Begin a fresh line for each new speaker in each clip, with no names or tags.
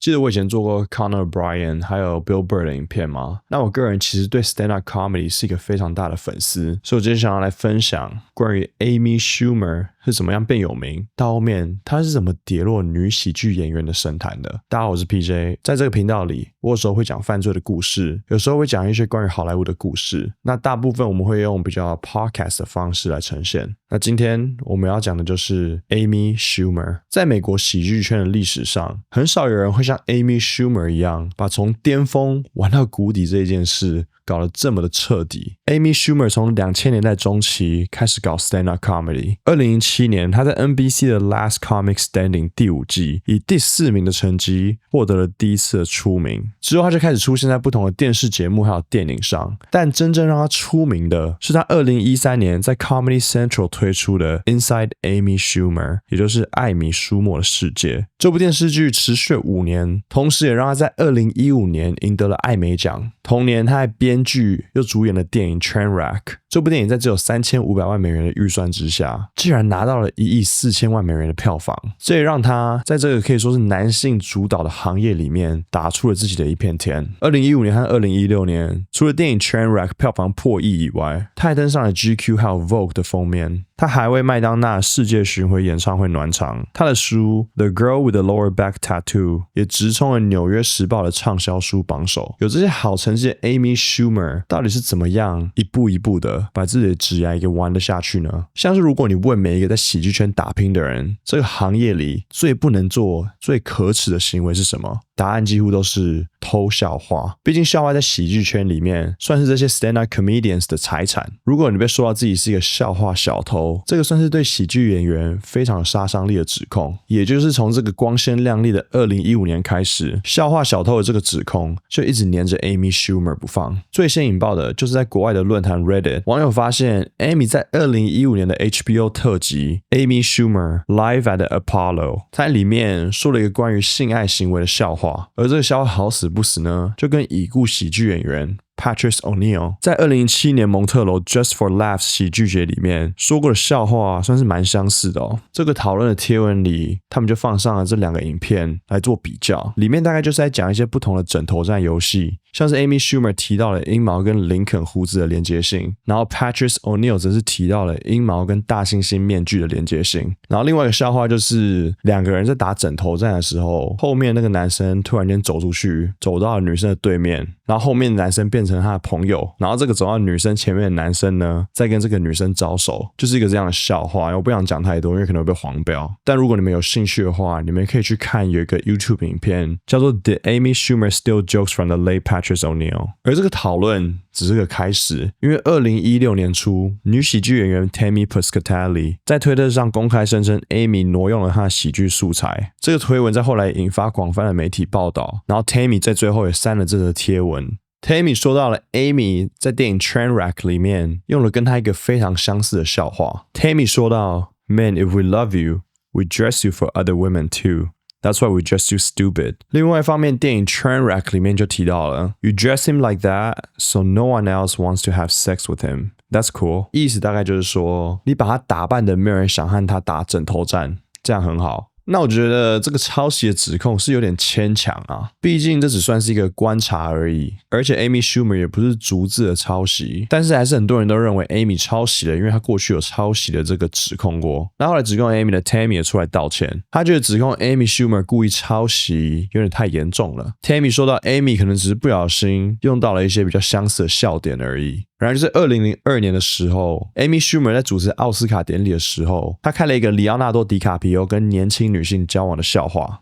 记得我以前做过 Conan O'Brien 还有 Bill Burr 的影片吗？那我个人其实对 stand-up comedy 是一个非常大的粉丝，所以我今天想要来分享关于 Amy Schumer 是怎么样变有名，到后面她是怎么跌落女喜剧演员的神坛的。大家好，我是 PJ， 在这个频道里，我有时候会讲犯罪的故事，有时候会讲一些关于好莱坞的故事，那大部分我们会用比较 podcast 的方式来呈现。那今天我们要讲的就是 Amy Schumer。在美国喜剧圈的历史上，很少有人会像 Amy Schumer 一样，把从巅峰玩到谷底这一件事搞得这么的彻底。Amy Schumer 从2000年代中期开始搞 stand-up comedy。2007年，她在 NBC 的 Last Comic Standing 第5季以第4名的成绩获得了第一次的出名。之后，她就开始出现在不同的电视节目还有电影上。但真正让她出名的是她2013年在 Comedy Central 推出的 Inside Amy Schumer， 也就是艾米舒默的世界。这部电视剧持续了5年，同时也让她在2015年赢得了艾美奖。同年，她还编剧又主演了电影 Trainwreck。这部电影在只有$3500万的预算之下，竟然拿到了$1.4亿的票房，这也让她在这个可以说是男性主导的行业里面打出了自己的一片天。2015年和2016年，除了电影 Trainwreck 票房破亿以外，她还登上了 GQ 还有 Vogue 的封面。她还为麦当娜世界巡回演唱会暖场。她的书 The Girl with the Lower Back Tattoo 也直冲了纽约时报的畅销书榜首。有这些好成绩的 Amy Schumer 到底是怎么样一步一步的把自己的职业给玩得下去呢？像是如果你问每一个在喜剧圈打拼的人，这个行业里最不能做、最可耻的行为是什么？答案几乎都是偷笑话。毕竟笑话在喜剧圈里面算是这些 stand-up comedians 的财产。如果你被说到自己是一个笑话小偷，这个算是对喜剧演员非常有杀伤力的指控。也就是从这个光鲜亮丽的2015年开始，笑话小偷的这个指控就一直黏着 Amy Schumer 不放。最先引爆的就是在国外的论坛 Reddit， 网友发现 Amy 在2015年的 HBO 特辑 Amy Schumer Live at the Apollo， 在里面说了一个关于性爱行为的笑话。而这个笑话好死不死呢，就跟已故喜剧演员Patrice O'Neal 在2017年蒙特娄 Just for Laughs 喜剧节里面说过的笑话算是蛮相似的哦。这个讨论的贴文里，他们就放上了这2个影片来做比较，里面大概就是在讲一些不同的枕头战游戏，像是 Amy Schumer 提到了阴毛跟林肯胡子的连接性，然后 Patrice O'Neal 则是提到了阴毛跟大猩猩面具的连接性。然后另外一个笑话就是2个人在打枕头战的时候，后面那个男生突然间走出去，走到了女生的对面，然后后面的男生变成他的朋友，然后这个走到女生前面的男生呢，再跟这个女生招手，就是一个这样的笑话。我不想讲太多，因为可能会被黄标。但如果你们有兴趣的话，你们可以去看有一个 YouTube 影片叫做 Did Amy Schumer Steal Jokes from the Late Patrice O'Neal？ 而这个讨论只是个开始，因为2016年初，女喜剧演员 Tammy Piscitelli 在推特上公开声称 Amy 挪用了她的喜剧素材。这个推文在后来引发广泛的媒体报道，然后 Tammy 在最后也删了这则贴文。Tammy 说到了 Amy 在电影 Trainwreck 里面用了跟她一个非常相似的笑话。Tammy 说到 Man, if we love you, we dress you for other women too.That's why we dress you stupid. 另外一方面，电影 Trainwreck 里面就提到了 You dress him like that, so no one else wants to have sex with him. That's cool. 意思大概就是说，你把他打扮的没有人想和他打枕头战，这样很好。那我觉得这个抄袭的指控是有点牵强啊，毕竟这只算是一个观察而已，而且 Amy Schumer 也不是逐字的抄袭，但是还是很多人都认为 Amy 抄袭了，因为她过去有抄袭的这个指控过。那后来指控 Amy 的 Tammy 也出来道歉，他觉得指控 Amy Schumer 故意抄袭有点太严重了。Tammy 说到 Amy 可能只是不小心用到了一些比较相似的笑点而已。然而就是2002年的时候 Amy Schumer 在主持奥斯卡典礼的时候，她开了一个里奥纳多·迪卡皮欧跟年轻女性交往的笑话。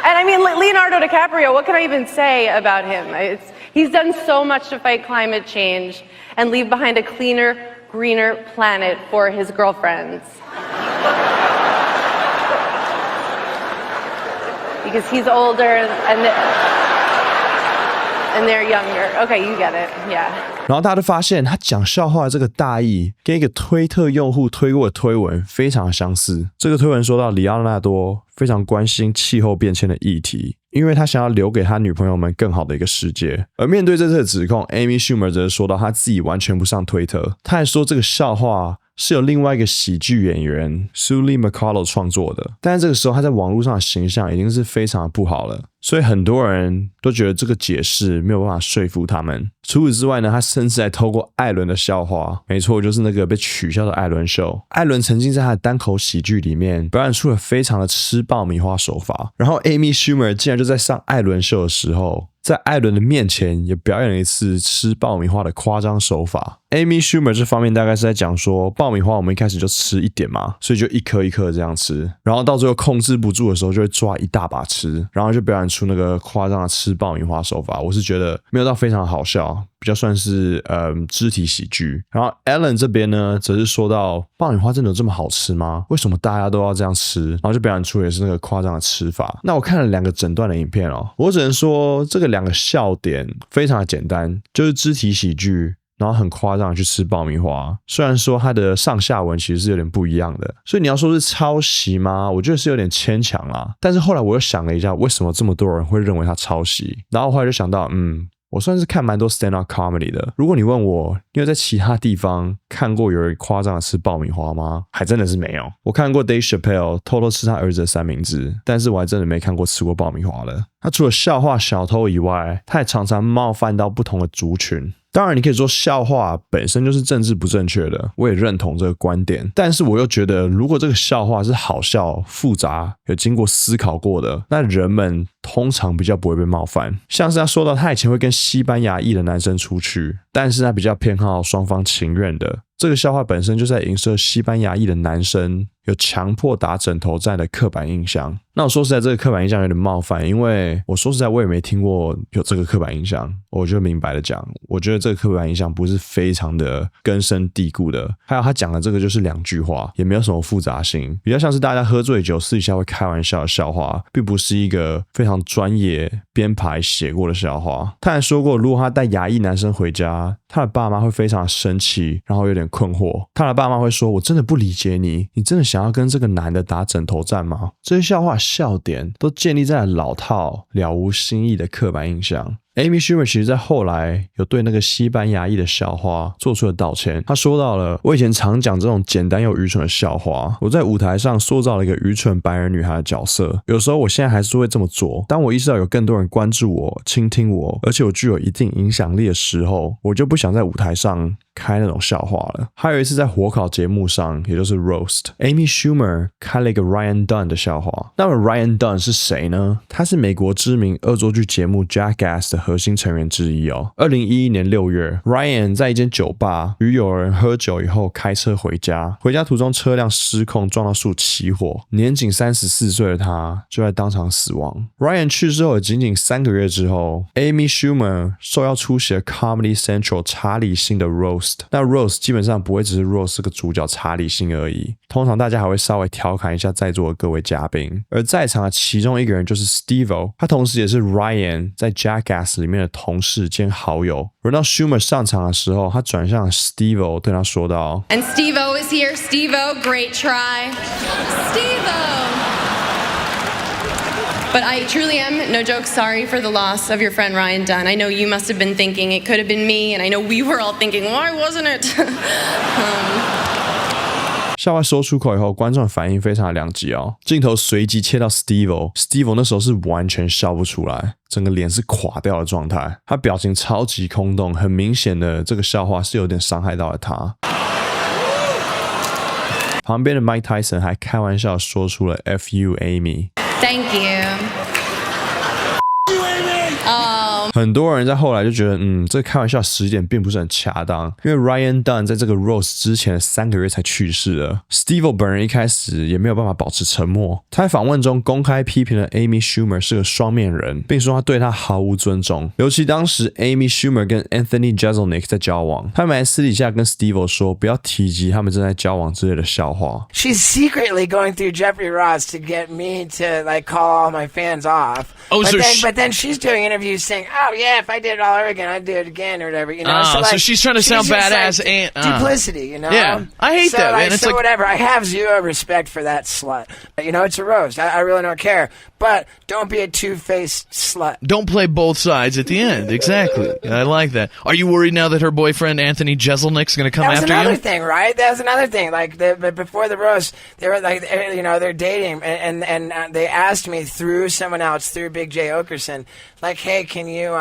And I mean, Leonardo DiCaprio, what can I even say about him? He's done so much to fight climate change and leave behind a cleaner, greener planet for his girlfriends. Because he's older and they're younger. Okay, you get it. Yeah.
然后大家就发现他讲笑话的这个大意跟一个推特用户推过的推文非常相似。这个推文说到里奥纳多非常关心气候变迁的议题，因为他想要留给他女朋友们更好的一个世界。而面对这次的指控 Amy Schumer 则是说到他自己完全不上推特，他还说这个笑话是由另外一个喜剧演员 Sully McCullough 创作的，但是这个时候他在网络上的形象已经是非常的不好了，所以很多人都觉得这个解释没有办法说服他们。除此之外呢，他甚至还透过艾伦的笑话，没错，就是那个被取消的艾伦秀。艾伦曾经在他的单口喜剧里面表演出了非常的吃爆米花手法，然后 Amy Schumer 竟然就在上艾伦秀的时候，在艾伦的面前也表演了一次吃爆米花的夸张手法。Amy Schumer 这方面大概是在讲说，爆米花我们一开始就吃一点嘛，所以就一颗一颗这样吃，然后到最后控制不住的时候就会抓一大把吃，然后就表演出那个夸张的吃爆米花手法。我是觉得没有到非常好笑，比较算是肢体喜剧。然后 Ellen 这边呢，则是说到爆米花真的有这么好吃吗？为什么大家都要这样吃？然后就表演出也是那个夸张的吃法。那我看了2个整段的影片哦，我只能说这个2个笑点非常的简单，就是肢体喜剧，然后很夸张的去吃爆米花。虽然说它的上下文其实是有点不一样的，所以你要说是抄袭吗？我觉得是有点牵强啦。但是后来我又想了一下，为什么这么多人会认为它抄袭？然后后来就想到，我算是看蛮多 stand-up comedy 的。如果你问我，你有在其他地方看过有人夸张的吃爆米花吗？还真的是没有。我看过 Dave Chappelle 偷偷吃他儿子的三明治，但是我还真的没看过吃过爆米花的。他除了笑话小偷以外，他也常常冒犯到不同的族群。当然你可以说笑话本身就是政治不正确的，我也认同这个观点，但是我又觉得如果这个笑话是好笑、复杂、有经过思考过的，那人们通常比较不会被冒犯。像是他说到他以前会跟西班牙裔的男生出去，但是他比较偏好双方情愿的。这个笑话本身就在影射西班牙裔的男生有强迫打枕头战的刻板印象。那我说实在，这个刻板印象有点冒犯，因为我说实在我也没听过有这个刻板印象。我就明白的讲，我觉得这个刻板印象不是非常的根深蒂固的。还有他讲的这个就是2句话，也没有什么复杂性，比较像是大家喝醉酒私底下会开玩笑的笑话，并不是一个非常专业编排写过的笑话。他还说过，如果他带亚裔男生回家，他的爸妈会非常生气，然后有点困惑。他的爸妈会说，我真的不理解你，你真的想要跟这个男的打枕头战吗？这些笑话笑点都建立在老套了无新意的刻板印象。Amy Schumer 其实在后来有对那个西班牙裔的笑话做出了道歉。他说到了，我以前常讲这种简单又愚蠢的笑话，我在舞台上塑造了一个愚蠢白人女孩的角色，有时候我现在还是会这么做。当我意识到有更多人关注我、倾听我，而且我具有一定影响力的时候，我就不想在舞台上开那种笑话了。还有一次在火烤节目上，也就是 Roast， Amy Schumer 开了一个 Ryan Dunn 的笑话。那么 Ryan Dunn 是谁呢？他是美国知名恶作剧节目 Jackass 的核心成员之一哦。2011年6月 Ryan 在一间酒吧与友人喝酒以后开车回家，途中车辆失控撞到树起火，年仅34岁的他就在当场死亡。Ryan 去世后仅仅3个月之后， Amy Schumer 受邀出席了 Comedy Central 查理星的 Roast。 那 Roast 基本上不会只是 Roast 这个主角查理星而已，通常大家还会稍微调侃一下在座的各位嘉宾。而在场的其中一个人就是 Steve-O， 他同时也是 Ryan 在 Jackass 里面的同事兼好友。轮到 Schumer 上场的时候，他转向 Steve-O 对他说道
And Steve-O is here. Steve-O, great try. Steve-O! But I truly am, no joke, sorry for the loss of your friend Ryan Dunn. I know you must have been thinking it could have been me, and I know we were all thinking, why wasn't it?
笑话说出口以后，观众的反应非常的两极哦。镜头随即切到 Steve-O 那时候是完全笑不出来，整个脸是垮掉的状态，他表情超级空洞，很明显的这个笑话是有点伤害到了他。旁边的 Mike Tyson 还开玩笑说出了 F you Amy。
Thank you.
很多人在后来就觉得，这个开玩笑时点并不是很恰当，因为 Ryan Dunn 在这个 Roast 之前的3个月才去世了。Steve-O 本人一开始也没有办法保持沉默，他在访问中公开批评了 Amy Schumer 是个双面人，并说他对他毫无尊重。尤其当时 Amy Schumer 跟 Anthony Jeselnik 在交往，他们还私底下跟 Steve-O 说不要提及他们正在交往之类的笑话。
She's secretly going through Jeffrey Ross to get me to like call all my fans off.
Oh,
but
so
then she's doing interviews saying, oh yeah, if I did it all over again, I'd do it again or whatever, you know.
So she's trying to sound badass and
duplicity, you know.
Yeah, I hate that, man. It's
so whatever. I have zero respect for that slut. You know, it's a roast. I really don't care. But don't be a two-faced slut.
Don't play both sides at the end. Exactly. I like that. Are you worried now that her boyfriend Anthony Jeselnik's going to come after you?
That was another thing, right? That was another thing. Like before the roast, they were like, you know, they're dating, and they asked me through someone else, through Big J Okerson, like, hey, can you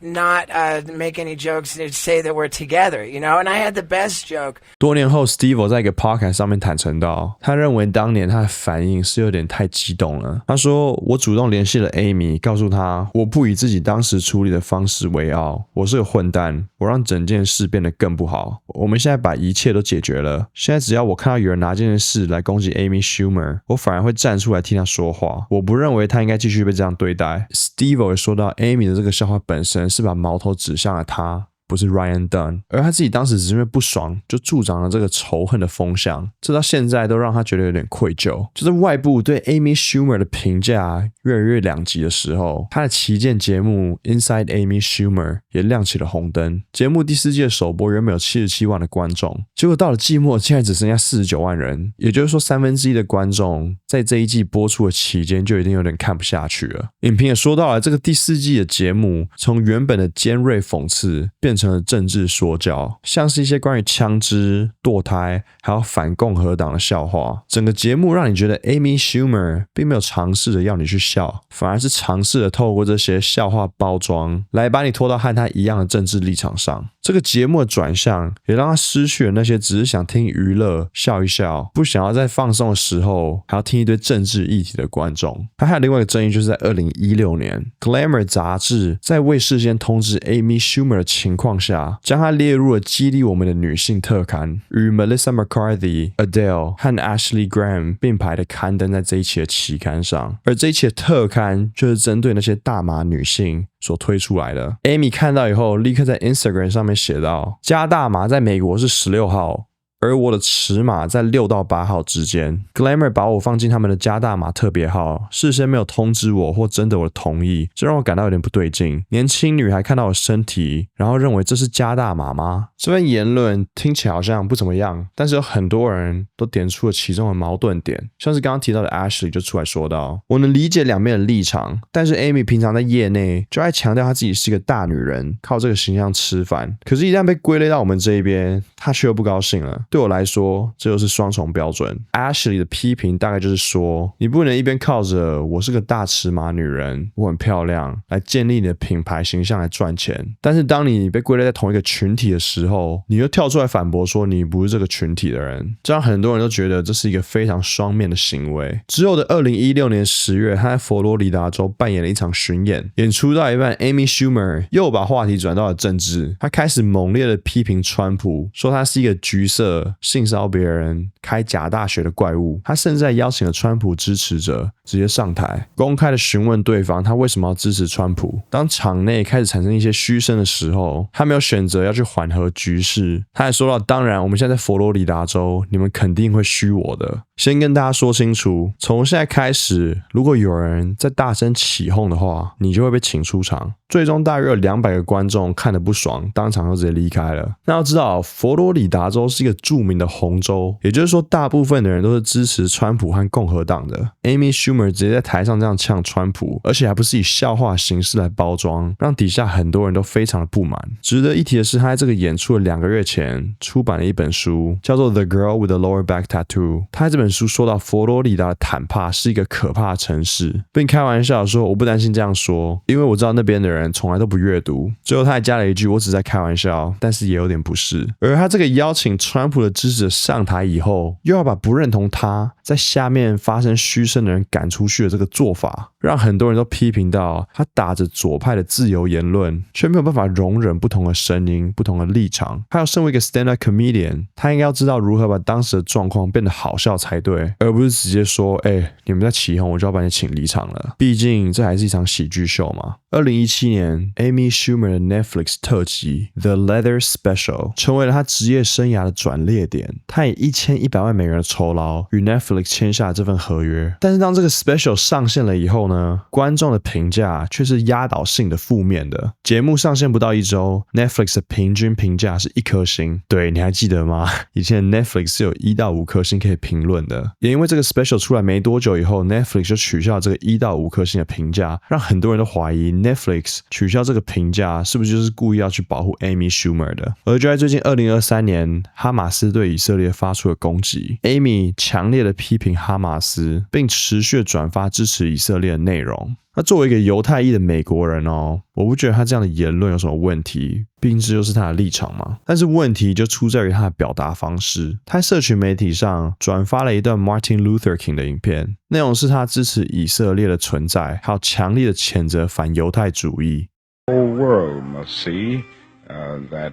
not make any jokes to say that we're together, you know? And I had the best joke.
多年后 Steve 在一个 podcast 上面坦诚到，他认为当年他的反应是有点太激动了。他说，我主动联系了 Amy， 告诉他我不以自己当时处理的方式为傲，我是个混蛋，我让整件事变得更不好。我们现在把一切都解决了，现在只要我看到有人拿这件事来攻击 Amy Schumer， 我反而会站出来替他说话。我不认为他应该继续被这样对待。Steve 也说到 Amy 的这个笑话本身是把矛头指向了他，不是 Ryan Dunn， 而他自己当时只是因为不爽，就助长了这个仇恨的风向，这到现在都让他觉得有点愧疚。就是外部对 Amy Schumer 的评价越来越两极的时候，他的旗舰节目 Inside Amy Schumer 也亮起了红灯。节目第4季的首播原本有77万的观众，结果到了季末竟然只剩下49万人，也就是说1/3的观众在这一季播出的期间就已经有点看不下去了。影评也说到了，这个第4季的节目从原本的尖锐讽刺变成了政治说教，像是一些关于枪支、堕胎还有反共和党的笑话。整个节目让你觉得 Amy Schumer 并没有尝试着要你去笑，反而是尝试着透过这些笑话包装来把你拖到和他一样的政治立场上。这个节目的转向也让他失去了那些只是想听娱乐笑一笑，不想要在放松的时候还要听一堆政治议题的观众。他还有另外一个争议，就是在2016年 Glamour 杂志在未事先通知 Amy Schumer 的情况下，将她列入了激励我们的女性特刊，与 Melissa McCarthy、Adele 和 Ashley Graham 并排的刊登在这一期的期刊上。而这一期的特刊就是针对那些大码女性所推出来的。 Amy 看到以后立刻在 Instagram 上面写道，加大码在美国是16号，而我的尺码在6到8号之间。 Glamour 把我放进他们的加大码特别号，事先没有通知我或征得我的同意，这让我感到有点不对劲。年轻女孩看到我身体，然后认为这是加大码吗？这份言论听起来好像不怎么样，但是有很多人都点出了其中的矛盾点，像是刚刚提到的 Ashley 就出来说到，我能理解两边的立场，但是 Amy 平常在业内就爱强调她自己是一个大女人，靠这个形象吃饭，可是一旦被归类到我们这一边，她却又不高兴了。对我来说，这就是双重标准。 Ashley 的批评大概就是说，你不能一边靠着我是个大尺码女人，我很漂亮来建立你的品牌形象来赚钱，但是当你被归类在同一个群体的时候，你又跳出来反驳说你不是这个群体的人，这让很多人都觉得这是一个非常双面的行为。之后的2016年10月，他在佛罗里达州扮演了一场巡演，演出到一半 Amy Schumer 又把话题转到了政治，他开始猛烈的批评川普，说他是一个橘色、性骚扰别人、开假大学的怪物。他甚至还邀请了川普支持者直接上台，公开的询问对方他为什么要支持川普。当场内开始产生一些嘘声的时候，他没有选择要去缓和局势，他还说到，当然我们现在在佛罗里达州，你们肯定会嘘我的。先跟大家说清楚，从现在开始，如果有人在大声起哄的话，你就会被请出场。最终大约有200个观众看得不爽，当场就直接离开了。那要知道，佛罗里达州是一个著名的红州，也就是说大部分的人都是支持川普和共和党的。 Amy Schumer 直接在台上这样呛川普，而且还不是以笑话形式来包装，让底下很多人都非常的不满。值得一提的是，他在这个演出的2个月前出版了一本书，叫做 The Girl with the Lower Back Tattoo。 他在这本书说到佛罗里达的坦帕是一个可怕的城市，并开玩笑说，我不担心这样说，因为我知道那边的人从来都不阅读。最后他还加了一句，我只在开玩笑，但是也有点不是。而他这个邀请川普的支持者上台以后，又要把不认同他在下面发生嘘声的人赶出去的这个做法，让很多人都批评到，他打着左派的自由言论，却没有办法容忍不同的声音、不同的立场。还有身为一个 stand-up comedian， 他应该要知道如何把当时的状况变得好笑才对，而不是直接说，你们在起哄，我就要把你请离场了。毕竟这还是一场喜剧秀嘛。2017年 Amy Schumer 的 Netflix 特辑 The Leather Special 成为了他职业生涯的转捩点。他以$1100万的酬劳与 Netflix Netflix 签下这份合约。但是当这个 special 上线了以后呢，观众的评价却是压倒性的负面的。节目上线不到1周 ，Netflix 的平均评价是1颗星。对，你还记得吗？以前 Netflix 是有1到5颗星可以评论的。也因为这个 special 出来没多久以后 ，Netflix 就取消了这个1到5颗星的评价，让很多人都怀疑 Netflix 取消这个评价是不是就是故意要去保护 Amy Schumer 的。而就在最近2023年，哈马斯对以色列发出了攻击 ，Amy 强烈的批评哈马斯，并持续转发支持以色列的内容。那作为一个犹太裔的美国人哦，我不觉得他这样的言论有什么问题，毕竟这就是他的立场嘛。但是问题就出在于他的表达方式。他在社群媒体上转发了一段 Martin Luther King 的影片，内容是他支持以色列的存在，还有强烈的谴责反犹太主义。
The whole world must see that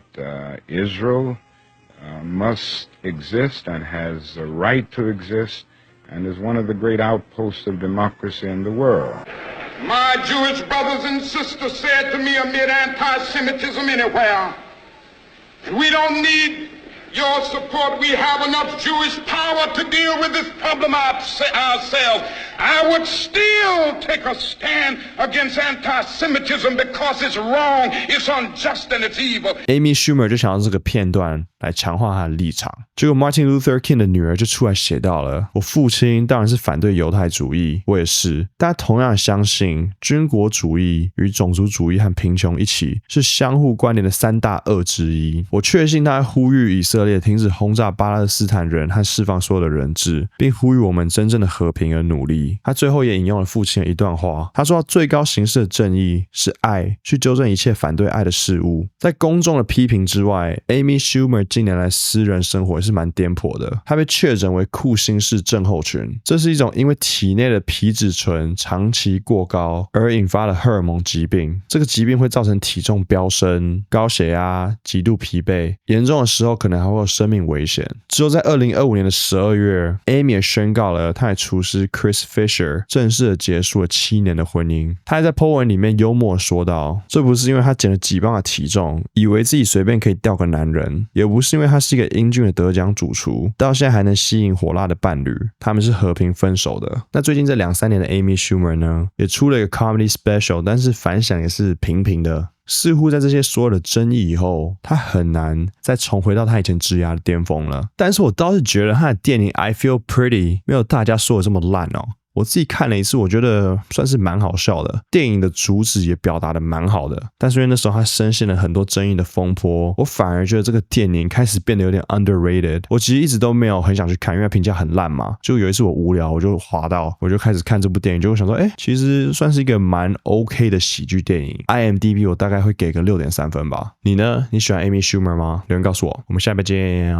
Israel must exist and has a right to exist and is one of the great outposts of democracy in the world.
My Jewish brothers and sisters said to me amid anti-Semitism anywhere, we don't need your support. We have enough Jewish power to deal with this problem ourselves. I would still take a stand against anti-Semitism because it's wrong, it's unjust, and it's evil.
Amy Schumer 就想要这个片段来强化他的立场，结果 Martin Luther King 的女儿就出来写到了：我父亲当然是反对犹太主义，我也是，但他同样相信军国主义与种族主义和贫穷一起是相互关联的3大恶之一。我确信他呼吁以色列停止轰炸巴勒斯坦人和释放所有的人质，并呼吁我们真正的和平而努力。他最后也引用了父亲的一段话，他说最高形式的正义是爱，去纠正一切反对爱的事物。在公众的批评之外， Amy Schumer 近年来私人生活也是蛮颠簸的。他被确诊为库欣氏症候群，这是一种因为体内的皮质醇长期过高而引发的荷尔蒙疾病。这个疾病会造成体重飙升、高血压、极度疲惫，严重的时候可能还会有生命危险。之后在2025年的12月 Amy 也宣告了他的厨师 Chris Fisher 正式的结束了7年的婚姻。他还在 po 文里面幽默说道，这不是因为他减了几磅的体重，以为自己随便可以钓个男人，也不是因为他是一个英俊的得奖主厨，到现在还能吸引火辣的伴侣，他们是和平分手的。那最近这2-3年的 Amy Schumer 呢，也出了一个 comedy special， 但是反响也是平平的。似乎在这些所有的争议以后，他很难再重回到他以前职涯的巅峰了。但是我倒是觉得他的电影 I Feel Pretty 没有大家说的这么烂哦。我自己看了一次，我觉得算是蛮好笑的，电影的主旨也表达的蛮好的，但是因为那时候他深陷了很多争议的风波，我反而觉得这个电影开始变得有点 underrated。 我其实一直都没有很想去看，因为评价很烂嘛，就有一次我无聊，我就滑到，我就开始看这部电影，就想说其实算是一个蛮 OK 的喜剧电影。 IMDB 我大概会给个 6.3 分吧。你呢？你喜欢 Amy Schumer 吗？留言告诉我。我们下一拜见。